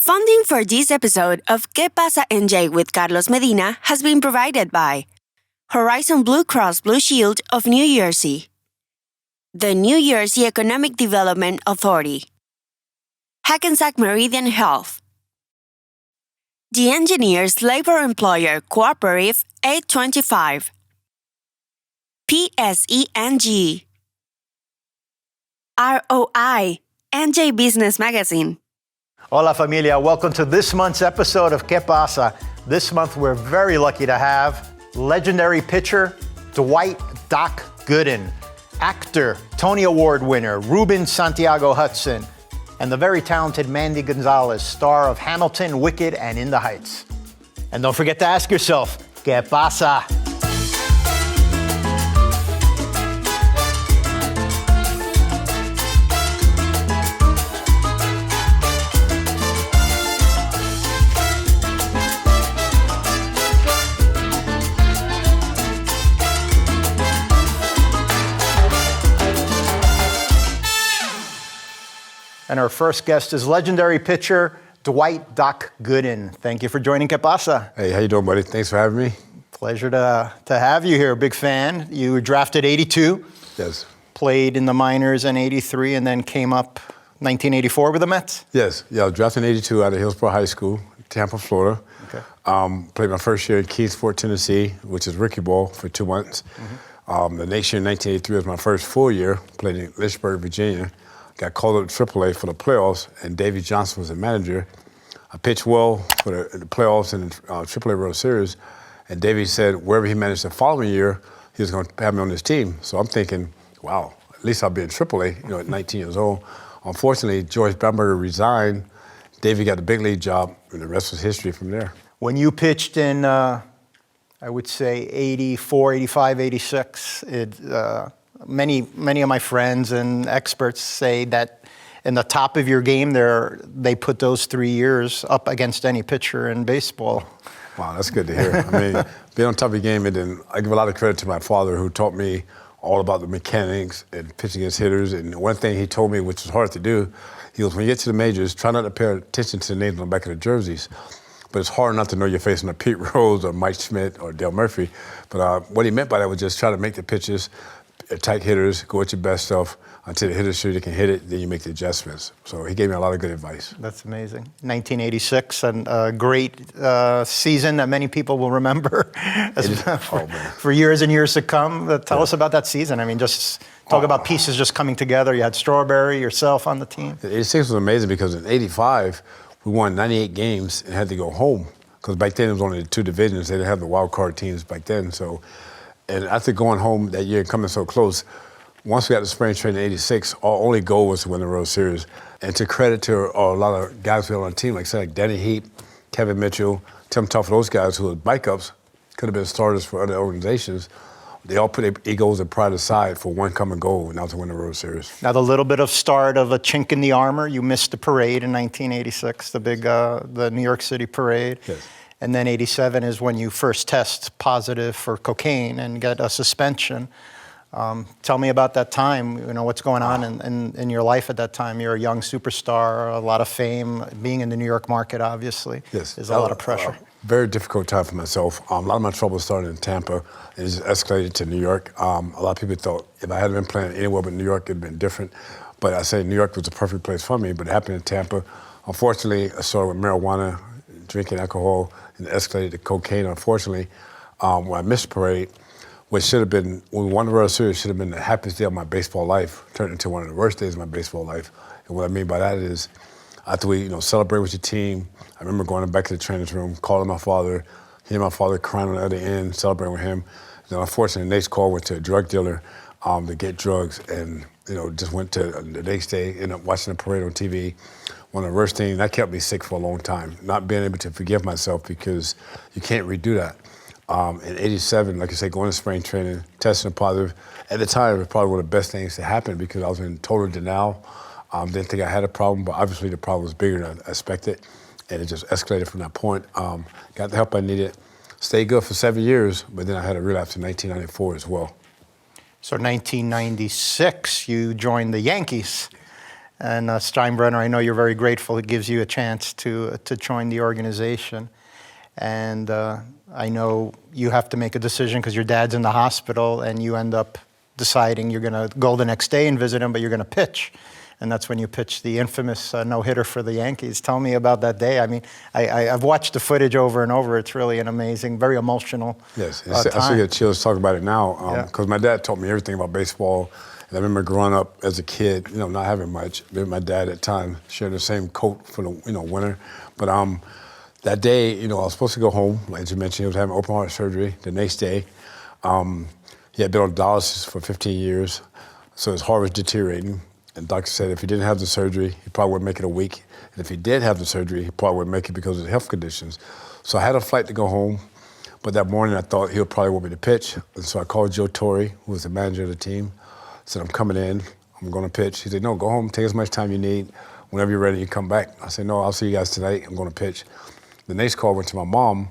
Funding for this episode of Que Pasa NJ with Carlos Medina has been provided by Horizon Blue Cross Blue Shield of New Jersey, the New Jersey Economic Development Authority, Hackensack Meridian Health, the Engineers Labor Employer Cooperative 825, PSENG, ROI, NJ Business Magazine. Hola familia, welcome to this month's episode of Que Pasa. This month we're very lucky to have legendary pitcher Dwight "Doc" Gooden, actor, Tony Award winner Ruben Santiago-Hudson, and the very talented Mandy Gonzalez, star of Hamilton, Wicked, and In the Heights. And don't forget to ask yourself, ¿Qué pasa? And our first guest is legendary pitcher Dwight "Doc" Gooden. Thank you for joining Que Pasa. Hey, how you doing, buddy? Thanks for having me. Pleasure to have you here, big fan. You were drafted 82. Yes. Played in the minors in 83 and then came up 1984 with the Mets? Yes. Yeah, I was drafted in 82 out of Hillsborough High School, Tampa, Florida. Okay. Played my first year in Kingsport, Tennessee, which is rookie ball for 2 months. The next year in 1983 was my first full year. Played in Lynchburg, Virginia. Got called up to AAA for the playoffs, and Davey Johnson was the manager. I pitched well for the playoffs and AAA World Series, and Davey said wherever he managed the following year, he was going to have me on his team. So I'm thinking, wow, at least I'll be in AAA, at 19 years old. Unfortunately, George Bamberger resigned. Davey got the big league job, and the rest was history from there. When you pitched in, I would say, 84, 85, 86, Many of my friends and experts say that in the top of your game there, they put those 3 years up against any pitcher in baseball. Wow, that's good to hear. I mean, being on top of your game, and then I give a lot of credit to my father who taught me all about the mechanics and pitching against hitters. And one thing he told me, which was hard to do, he goes, when you get to the majors, try not to pay attention to the names on the back of the jerseys. But it's hard not to know you're facing a Pete Rose or Mike Schmidt or Dale Murphy. But what he meant by that was just try to make the pitches, attack hitters, go at your best stuff until the hitter's sure you can hit it, then you make the adjustments. So he gave me a lot of good advice. That's amazing. 1986, and a great season that many people will remember for years and years to come. Tell us about that season. I mean, just talk about pieces just coming together. You had Strawberry, yourself on the team. 86 was amazing because in 85, we won 98 games and had to go home. Because back then it was only the 2 divisions. They didn't have the wild card teams back then. And after going home that year and coming so close, once we got to spring training in 86, our only goal was to win the World Series. And to credit to a lot of guys we had on the team, like Danny Heap, Kevin Mitchell, Tim Tuff, those guys who were backups, could have been starters for other organizations. They all put their egos and pride aside for one common goal, and that was to win the World Series. Now, the little bit of start of a chink in the armor, you missed the parade in 1986, the big, the New York City parade. Yes. And then 87 is when you first test positive for cocaine and get a suspension. Tell me about that time, what's going on in your life at that time. You're a young superstar, a lot of fame, being in the New York market, obviously. Yes. There's a lot of pressure. Very difficult time for myself. A lot of my trouble started in Tampa and it just escalated to New York. A lot of people thought if I hadn't been playing anywhere but New York, it'd been different. But I say New York was the perfect place for me, but it happened in Tampa. Unfortunately, I started with marijuana, drinking alcohol, and escalated to cocaine. Unfortunately, when I missed the parade, which should have been, when we won the World Series, should have been the happiest day of my baseball life, turned into one of the worst days of my baseball life. And what I mean by that is, after we, celebrate with your team, I remember going back to the trainer's room, calling my father, hearing my father crying on the other end, celebrating with him. Then unfortunately, the next call went to a drug dealer to get drugs, and just went to the next day, ended up watching the parade on TV. One of the worst things, that kept me sick for a long time, not being able to forgive myself because you can't redo that. In 87, like I said, going to spring training, testing positive. At the time, it was probably one of the best things to happen because I was in total denial. Didn't think I had a problem, but obviously the problem was bigger than I expected, and it just escalated from that point. Got the help I needed, stayed good for 7 years, but then I had a relapse in 1994 as well. So 1996, you joined the Yankees. And Steinbrenner, I know you're very grateful. It gives you a chance to join the organization. And I know you have to make a decision because your dad's in the hospital, and you end up deciding you're going to go the next day and visit him, but you're going to pitch. And that's when you pitched the infamous no-hitter for the Yankees. Tell me about that day. I mean, I've watched the footage over and over. It's really an amazing, very emotional Yes, time. I still get chills talking about it now because my dad taught me everything about baseball. And I remember growing up as a kid, not having much. Maybe my dad at the time shared the same coat for the winter. But that day, I was supposed to go home. Like you mentioned, he was having open heart surgery the next day. He had been on dialysis for 15 years, so his heart was deteriorating. And the doctor said if he didn't have the surgery, he probably wouldn't make it a week. And if he did have the surgery, he probably wouldn't make it because of his health conditions. So I had a flight to go home, but that morning I thought he would probably want me to pitch. And so I called Joe Torre, who was the manager of the team. I said, I'm coming in, I'm going to pitch. He said, no, go home, take as much time you need. Whenever you're ready, you come back. I said, no, I'll see you guys tonight, I'm going to pitch. The next call went to my mom,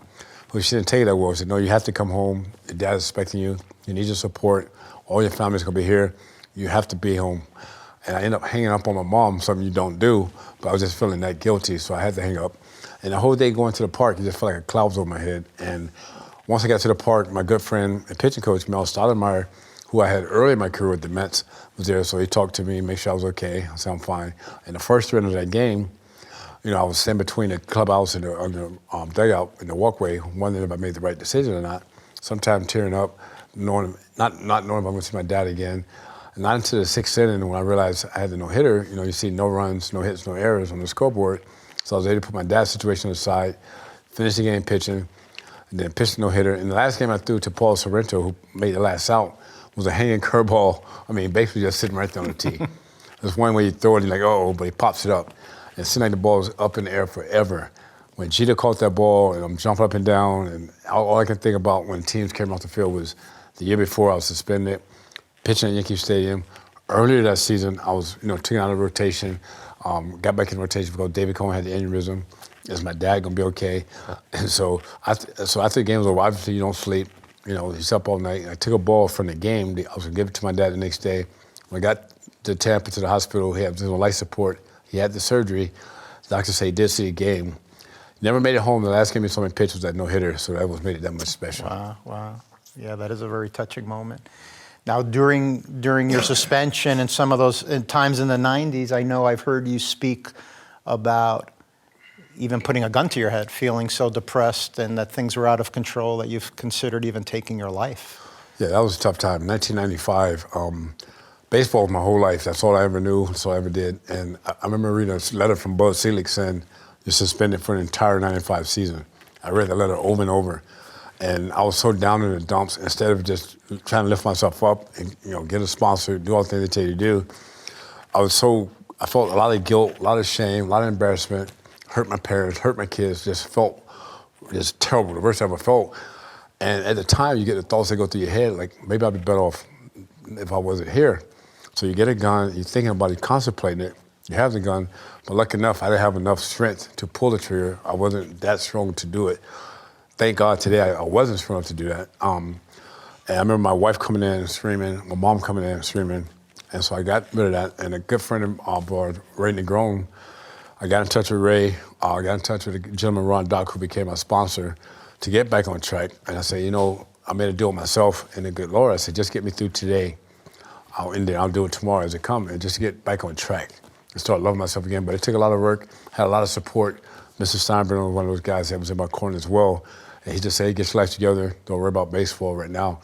who she didn't take it that well. She said, no, you have to come home. Your dad's expecting you. You need your support. All your family's going to be here. You have to be home. And I ended up hanging up on my mom, something you don't do, but I was just feeling that guilty, so I had to hang up. And the whole day going to the park, it just felt like a cloud was over my head. And once I got to the park, my good friend and pitching coach, Mel Stoudemire, who I had early in my career with the Mets, was there, so he talked to me, make sure I was okay. I said, I'm fine. And the first round of that game, I was standing between the clubhouse and the dugout in the walkway, wondering if I made the right decision or not. Sometimes tearing up, not knowing if I'm going to see my dad again. And not until the sixth inning when I realized I had the no-hitter, you see no runs, no hits, no errors on the scoreboard. So I was able to put my dad's situation aside, finish the game pitching, and then pitch the no-hitter. And the last game I threw to Paul Sorrento, who made the last out, was a hanging curveball. Basically just sitting right there on the tee. There's one way you throw it, and you're like, oh, but he pops it up. And it seemed like the ball was up in the air forever. When Jeter caught that ball, and I'm jumping up and down, and all I can think about when teams came off the field was the year before I was suspended, pitching at Yankee Stadium. Earlier that season, I was, taken out of rotation, got back in rotation because David Cohen had the aneurysm. Is my dad gonna be okay? And so after the game was over, obviously you don't sleep. He's up all night. I took a ball from the game. I was gonna give it to my dad the next day. When I got to Tampa to the hospital, he had life support. He had the surgery. The doctor said he did see the game. Never made it home. The last game he saw me pitch was that no-hitter, so that made it that much special. Wow. Yeah, that is a very touching moment. Now, during your suspension and some of those times in the 90s, I know I've heard you speak about even putting a gun to your head, feeling so depressed and that things were out of control that you've considered even taking your life. Yeah, that was a tough time. 1995, baseball was my whole life. That's all I ever knew, that's all I ever did. And I remember reading a letter from Bud Selig saying, you're suspended for an entire 95 season. I read the letter over and over. And I was so down in the dumps. Instead of just trying to lift myself up and get a sponsor, do all the things they tell you to do, I felt a lot of guilt, a lot of shame, a lot of embarrassment, hurt my parents, hurt my kids, just felt just terrible, the worst I ever felt. And at the time, you get the thoughts that go through your head, like maybe I'd be better off if I wasn't here. So you get a gun, you're thinking about it, contemplating it, you have the gun, but lucky enough, I didn't have enough strength to pull the trigger. I wasn't that strong to do it. Thank God today I wasn't strong enough to do that. And I remember my wife coming in and screaming, my mom coming in and screaming. And so I got rid of that. And a good friend of ours, Ray Negron, I got in touch with Ray. I got in touch with a gentleman, Ron Dock, who became my sponsor, to get back on track. And I said, I made a deal with myself and the good Lord. I said, just get me through today. I'll end it. I'll do it tomorrow as it comes. And just to get back on track and start loving myself again. But it took a lot of work, had a lot of support. Mr. Steinbrenner was one of those guys that was in my corner as well. And he just said, get your life together, don't worry about baseball right now.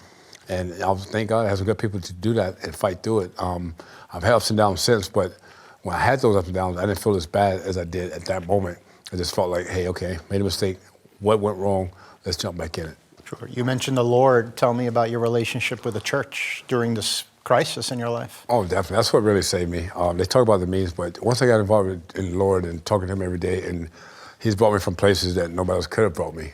And thank God I have some good people to do that and fight through it. I've had ups and downs since, but when I had those ups and downs, I didn't feel as bad as I did at that moment. I just felt like, hey, okay, made a mistake. What went wrong? Let's jump back in it. Sure. You mentioned the Lord. Tell me about your relationship with the church during this crisis in your life. Oh, definitely. That's what really saved me. They talk about the means, but once I got involved in the Lord and talking to him every day, and he's brought me from places that nobody else could have brought me.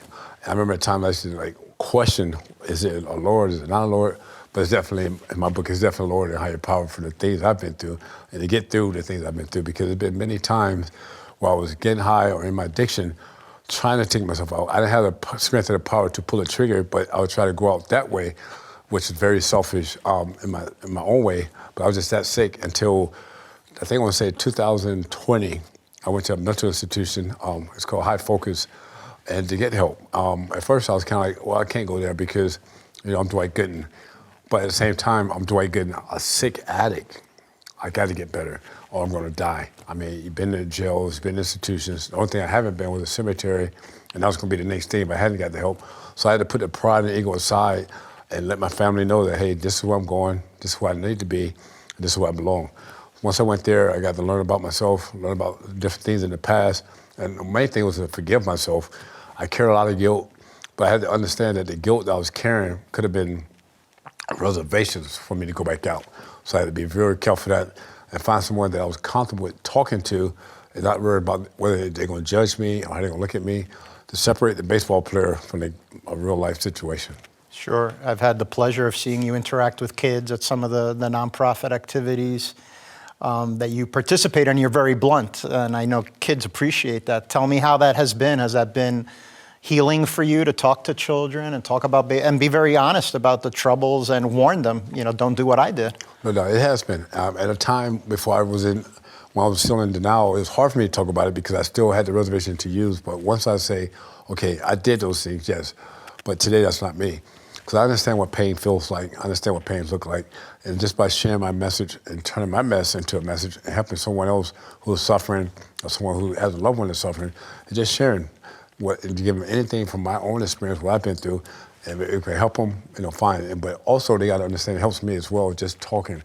I remember a time I used to question, is it a Lord, is it not a Lord? But it's definitely, in my book, it's definitely a Lord and higher power for the things I've been through and to get through the things I've been through, because there's been many times while I was getting high or in my addiction, trying to take myself out. I didn't have the strength or the power to pull a trigger, but I would try to go out that way, which is very selfish in my own way. But I was just that sick until I think I want to say 2020, I went to a mental institution. It's called High Focus, and to get help. At first, I was kind of like, well, I can't go there because, I'm Dwight Gooden. But at the same time, I'm Dwight Gooden, a sick addict. I got to get better, or I'm going to die. I mean, you've been in jails, been in institutions. The only thing I haven't been was a cemetery, and that was going to be the next thing if I hadn't got the help. So I had to put the pride and ego aside and let my family know that, hey, this is where I'm going, this is where I need to be, and this is where I belong. Once I went there, I got to learn about myself, learn about different things in the past, and the main thing was to forgive myself. I carried a lot of guilt, but I had to understand that the guilt that I was carrying could have been reservations for me to go back out. So I had to be very careful of that and find someone that I was comfortable with talking to and not worried about whether they're going to judge me or how they're going to look at me, to separate the baseball player from a real-life situation. Sure. I've had the pleasure of seeing you interact with kids at some of the nonprofit activities that you participate in. You're very blunt, and I know kids appreciate that. Tell me how that has been. Has that been healing for you to talk to children and talk about and be very honest about the troubles and warn them, don't do what I did? No, it has been. At a time before when I was still in denial, it was hard for me to talk about it because I still had the reservation to use. But once I say, okay, I did those things, yes, but today that's not me. Because I understand what pain feels like, I understand what pains look like. And just by sharing my message and turning my mess into a message and helping someone else who is suffering or someone who has a loved one that's suffering, and just sharing and to give them anything from my own experience, what I've been through, and it can help them, fine. But also they got to understand it helps me as well, just talking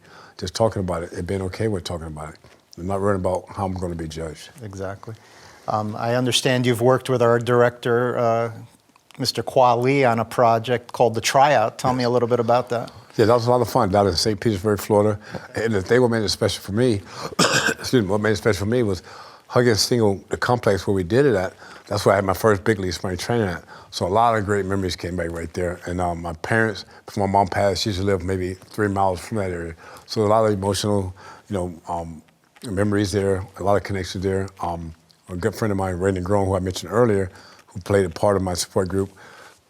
about it and being okay with talking about it. I'm not worried about how I'm going to be judged. Exactly. I understand you've worked with our director, Mr. Kwali, on a project called The Tryout. Tell me a little bit about that. Yeah, that was a lot of fun down in St. Petersburg, Florida. And the thing what made it special for me, what made it special for me was Huggins Single, the complex where we did it at. That's where I had my first big league spring training at. So a lot of great memories came back right there. And my parents, before my mom passed, she used to live maybe 3 miles from that area. So a lot of emotional, memories there, a lot of connections there. A good friend of mine, Randy Groen, who I mentioned earlier, who played a part of my support group,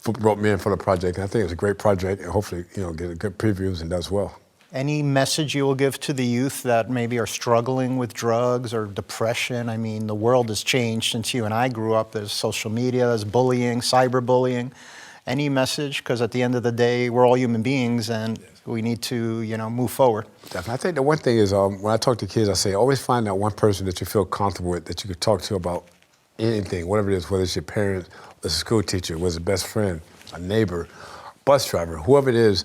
brought me in for the project. And I think it's a great project, and hopefully, get a good previews and does well. Any message you will give to the youth that maybe are struggling with drugs or depression? I mean, the world has changed since you and I grew up. There's social media, there's bullying, cyberbullying. Any message? Because at the end of the day, we're all human beings, and we need to, move forward. Definitely. I think the one thing is when I talk to kids, I say always find that one person that you feel comfortable with, that you could talk to about anything, whatever it is, whether it's your parents, whether it's a school teacher, whether it's a best friend, a neighbor, bus driver, whoever it is.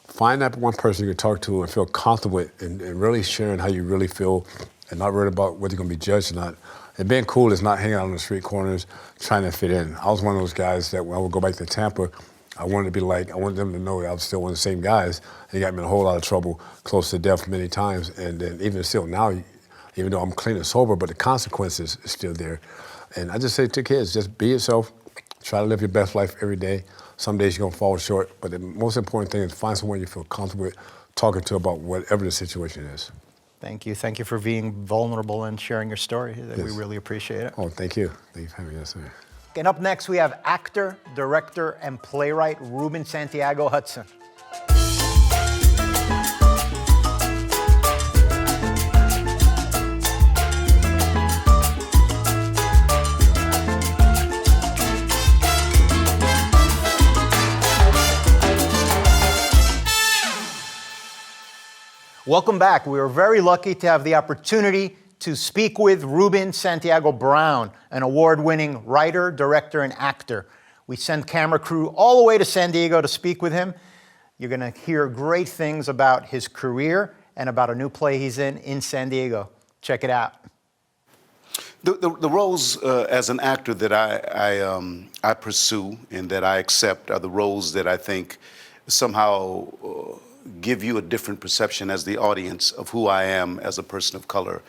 Find that one person you can talk to and feel comfortable with and really sharing how you really feel and not worried about whether you're going to be judged or not. And being cool is not hanging out on the street corners trying to fit in. I was one of those guys that when I would go back to Tampa, I wanted them to know that I was still one of the same guys. And it got me in a whole lot of trouble, close to death many times. And then even still now, even though I'm clean and sober, but the consequences are still there. And I just say to kids, just be yourself, try to live your best life every day. Some days you're going to fall short, but the most important thing is find someone you feel comfortable with talking to about whatever the situation is. Thank you. Thank you for being vulnerable and sharing your story. Yes. We really appreciate it. Oh, thank you. Thank you for having me. Yes, sir. And up next, we have actor, director, and playwright Ruben Santiago-Hudson. Welcome back. We were very lucky to have the opportunity to speak with Ruben Santiago-Brown, an award-winning writer, director, and actor. We sent camera crew all the way to San Diego to speak with him. You're going to hear great things about his career and about a new play he's in San Diego. Check it out. The roles as an actor that I pursue and that I accept are the roles that I think somehow give you a different perception as the audience of who I am as a person of color,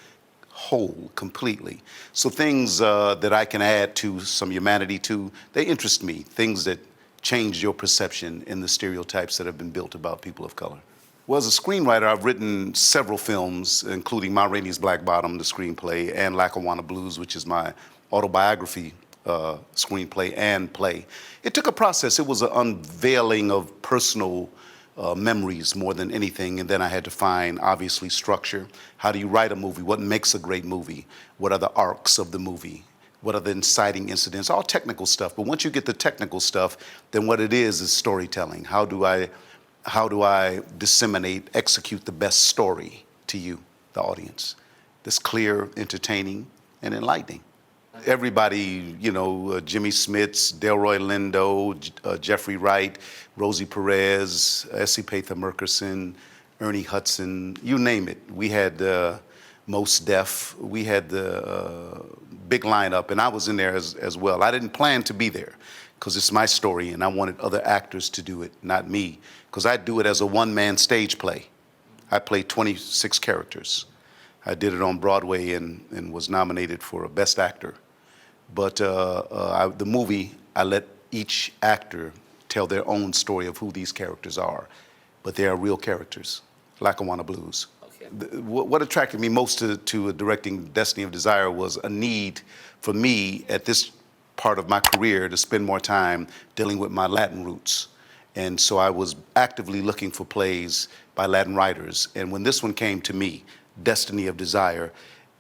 whole, completely. So things that I can add to some humanity to, they interest me. Things that change your perception in the stereotypes that have been built about people of color. Well, as a screenwriter, I've written several films, including Ma Rainey's Black Bottom, the screenplay, and Lackawanna Blues, which is my autobiography screenplay and play. It took a process. It was an unveiling of personal memories more than anything. And then I had to find, obviously, structure. How do you write a movie? What makes a great movie? What are the arcs of the movie? What are the inciting incidents? All technical stuff. But once you get the technical stuff, then what it is storytelling. How do I disseminate, execute the best story to you, the audience, that's clear, entertaining, and enlightening? Everybody, Jimmy Smits, Delroy Lindo, Jeffrey Wright, Rosie Perez, Essie Patha Murkison, Ernie Hudson, you name it. We had Mos Def, we had the big lineup, and I was in there as well. I didn't plan to be there because it's my story, and I wanted other actors to do it, not me, because I do it as a one-man stage play. I play 26 characters. I did it on Broadway and was nominated for a Best Actor. But the movie, I let each actor tell their own story of who these characters are. But they are real characters. Lackawanna Blues. Okay. What attracted me most to directing Destiny of Desire was a need for me at this part of my career to spend more time dealing with my Latin roots. And so I was actively looking for plays by Latin writers. And when this one came to me, Destiny of Desire,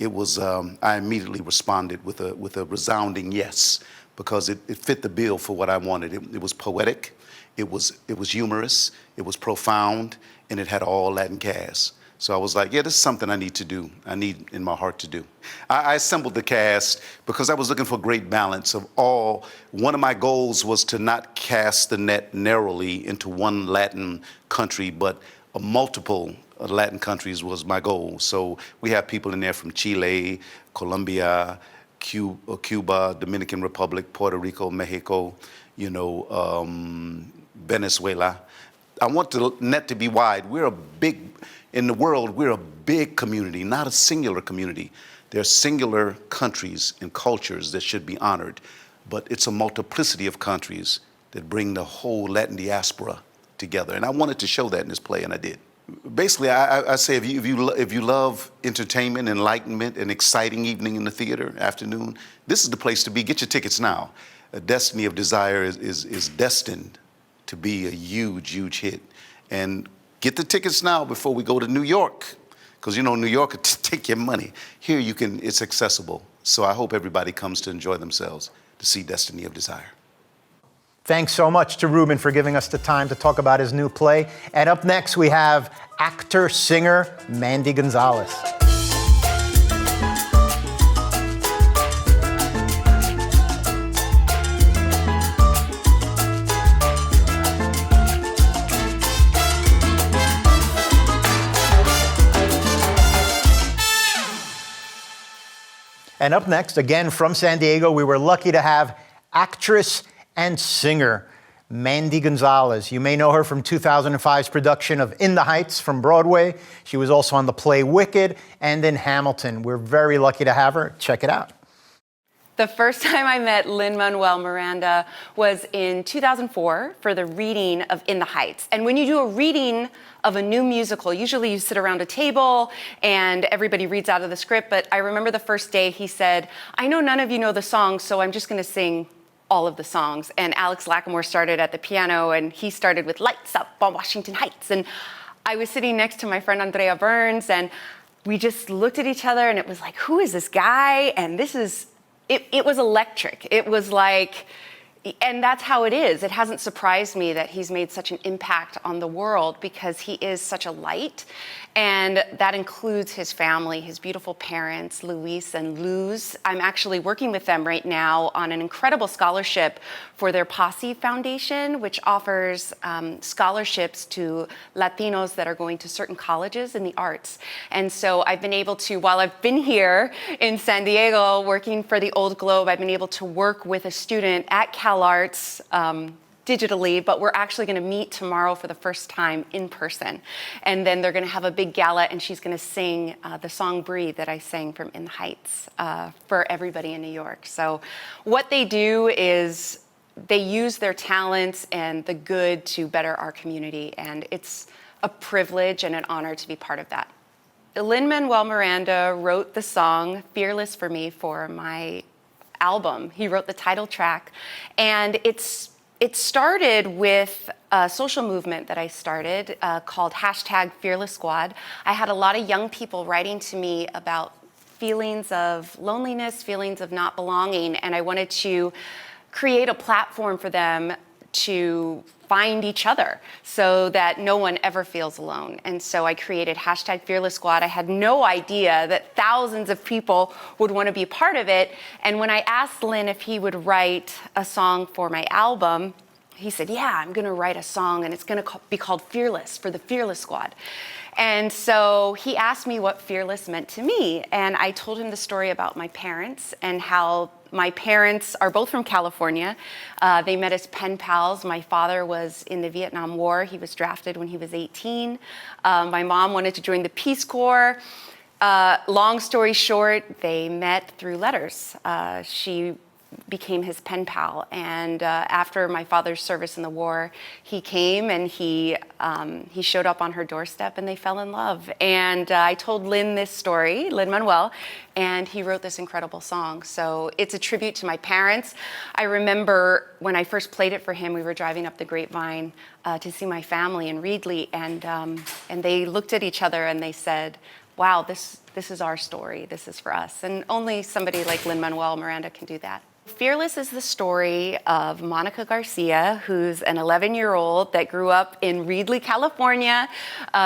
it was, I immediately responded with a resounding yes, because it fit the bill for what I wanted. It was poetic, it was humorous, it was profound, and it had all Latin cast. So I was like, yeah, this is something I need to do. I need in my heart to do. I assembled the cast because I was looking for great balance of all. One of my goals was to not cast the net narrowly into one Latin country, but multiple Latin countries was my goal. So we have people in there from Chile, Colombia, Cuba, Dominican Republic, Puerto Rico, Mexico, Venezuela. I want the net to be wide. In the world, we're a big community, not a singular community. There are singular countries and cultures that should be honored, but it's a multiplicity of countries that bring the whole Latin diaspora together. And I wanted to show that in this play, and I did. Basically, I say if you love entertainment, enlightenment, an exciting evening in the theater, afternoon, this is the place to be. Get your tickets now. Destiny of Desire is destined to be a huge, huge hit. And get the tickets now before we go to New York, because New York will take your money. Here it's accessible. So I hope everybody comes to enjoy themselves to see Destiny of Desire. Thanks so much to Ruben for giving us the time to talk about his new play. And up next, we have actor-singer Mandy Gonzalez. And up next, again from San Diego, we were lucky to have actress and singer Mandy Gonzalez. You may know her from 2005's production of In the Heights from Broadway. She was also on the play Wicked and in Hamilton. We're very lucky to have her. Check it out. The first time I met Lin-Manuel Miranda was in 2004 for the reading of In the Heights. And when you do a reading of a new musical, usually you sit around a table and everybody reads out of the script. But I remember the first day he said, I know none of you know the songs, so I'm just going to sing all of the songs. And Alex Lacamoire started at the piano, and he started with Lights Up on Washington Heights. And I was sitting next to my friend Andrea Burns, and we just looked at each other, and it was like, who is this guy? And it was electric. It was like, and that's how it is. It hasn't surprised me that he's made such an impact on the world, because he is such a light. And that includes his family, his beautiful parents, Luis and Luz. I'm actually working with them right now on an incredible scholarship for their Posse Foundation, which offers scholarships to Latinos that are going to certain colleges in the arts. And so I've been able to, while I've been here in San Diego working for the Old Globe, I've been able to work with a student at CalArts digitally, but we're actually going to meet tomorrow for the first time in person. And then they're going to have a big gala, and she's going to sing the song Breathe that I sang from In the Heights for everybody in New York. So what they do is they use their talents and the good to better our community, and it's a privilege and an honor to be part of that. Lin-Manuel Miranda wrote the song Fearless for me for my album. He wrote the title track, and it's It started with a social movement that I started called #FearlessSquad. I had a lot of young people writing to me about feelings of loneliness, feelings of not belonging, and I wanted to create a platform for them to find each other so that no one ever feels alone. And so I created #FearlessSquad. I had no idea that thousands of people would want to be a part of it. And when I asked Lynn if he would write a song for my album, he said, yeah, I'm going to write a song and it's going to be called Fearless for the Fearless Squad. And so he asked me what fearless meant to me. And I told him the story about my parents and how my parents are both from California. They met as pen pals. My father was in the Vietnam War. He was drafted when he was 18. My mom wanted to join the Peace Corps. Long story short, they met through letters. She became his pen pal, and after my father's service in the war, he came and he showed up on her doorstep, and they fell in love. And I told Lin this story, Lin-Manuel, and he wrote this incredible song. So it's a tribute to my parents. I remember when I first played it for him, we were driving up the Grapevine to see my family in Reedley, and they looked at each other and they said, wow, this is our story, this is for us. And only somebody like Lin-Manuel Miranda can do that. Fearless is the story of Monica Garcia, who's an 11-year-old that grew up in Reedley, California.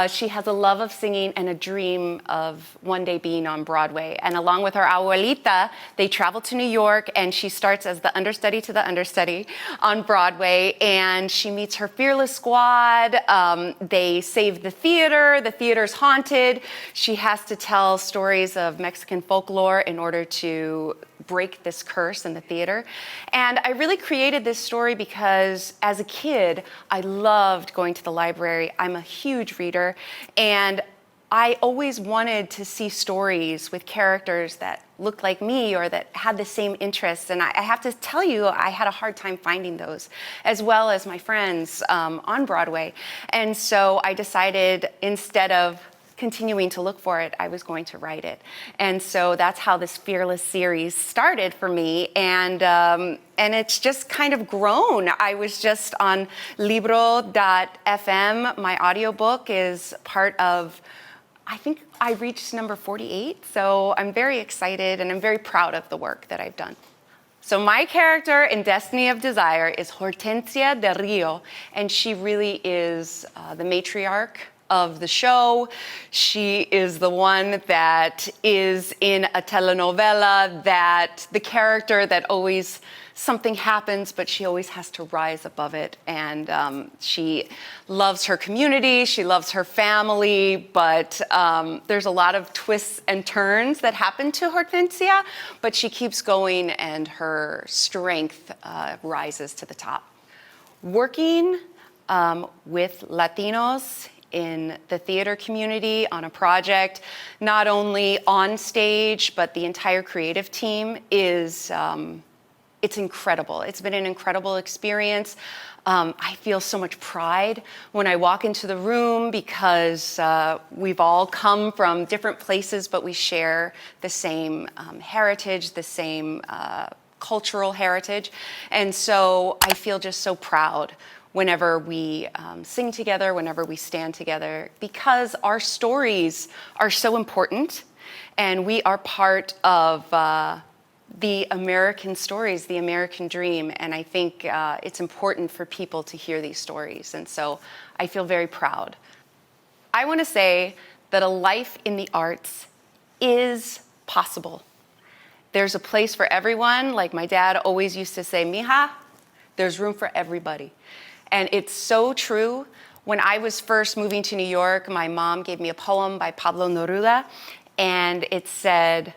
She has a love of singing and a dream of one day being on Broadway. And along with her abuelita, they travel to New York, and she starts as the understudy to the understudy on Broadway. And she meets her Fearless Squad. They save the theater. The theater's haunted. She has to tell stories of Mexican folklore in order to break this curse in the theater. And I really created this story because as a kid, I loved going to the library. I'm a huge reader, and I always wanted to see stories with characters that looked like me or that had the same interests. And I have to tell you, I had a hard time finding those, as well as my friends on Broadway. And so I decided, instead of continuing to look for it, I was going to write it. And so that's how this Fearless series started for me. And it's just kind of grown. I was just on Libro.fm. My audiobook is part of, I think I reached number 48. So I'm very excited and I'm very proud of the work that I've done. So my character in Destiny of Desire is Hortensia de Rio, and she really is the matriarch of the show. She is the one that is in a telenovela, that the character that always something happens, but she always has to rise above it. And she loves her community, she loves her family, but there's a lot of twists and turns that happen to Hortensia, but she keeps going and her strength rises to the top. Working with Latinos in the theater community on a project, not only on stage, but the entire creative team is, it's incredible. It's been an incredible experience. I feel so much pride when I walk into the room because we've all come from different places, but we share the same heritage, the same cultural heritage. And so I feel just so proud whenever we sing together, whenever we stand together, because our stories are so important, and we are part of the American stories, the American dream, and I think it's important for people to hear these stories, and so I feel very proud. I want to say that a life in the arts is possible. There's a place for everyone. Like my dad always used to say, mija, there's room for everybody. And it's so true. When I was first moving to New York, my mom gave me a poem by Pablo Neruda, and it said,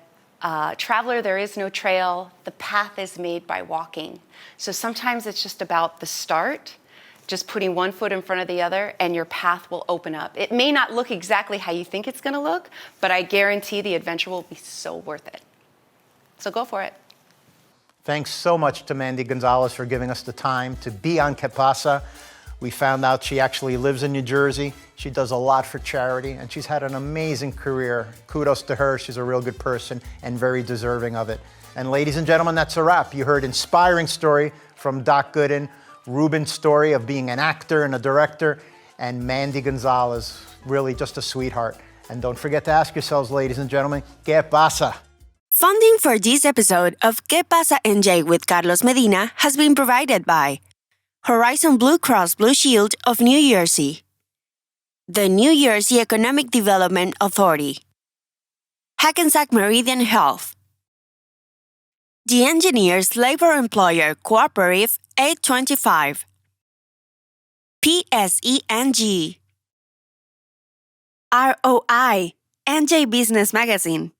traveler, there is no trail, the path is made by walking. So sometimes it's just about the start, just putting one foot in front of the other, and your path will open up. It may not look exactly how you think it's gonna look, but I guarantee the adventure will be so worth it. So go for it. Thanks so much to Mandy Gonzalez for giving us the time to be on Que Pasa. We found out she actually lives in New Jersey. She does a lot for charity, and she's had an amazing career. Kudos to her. She's a real good person and very deserving of it. And ladies and gentlemen, that's a wrap. You heard inspiring story from Doc Gooden, Ruben's story of being an actor and a director, and Mandy Gonzalez, really just a sweetheart. And don't forget to ask yourselves, ladies and gentlemen, ¿Qué pasa? Funding for this episode of Que Pasa NJ with Carlos Medina has been provided by Horizon Blue Cross Blue Shield of New Jersey, the New Jersey Economic Development Authority, Hackensack Meridian Health, the Engineers Labor Employer Cooperative 825, PSENG, ROI, NJ Business Magazine.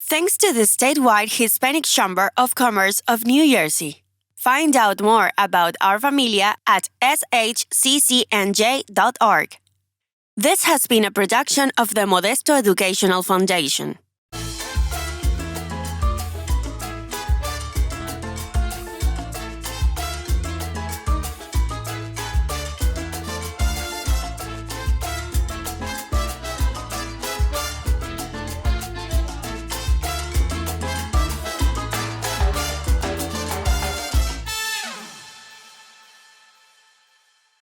Thanks to the statewide Hispanic Chamber of Commerce of New Jersey. Find out more about our familia at shccnj.org. This has been a production of the Modesto Educational Foundation.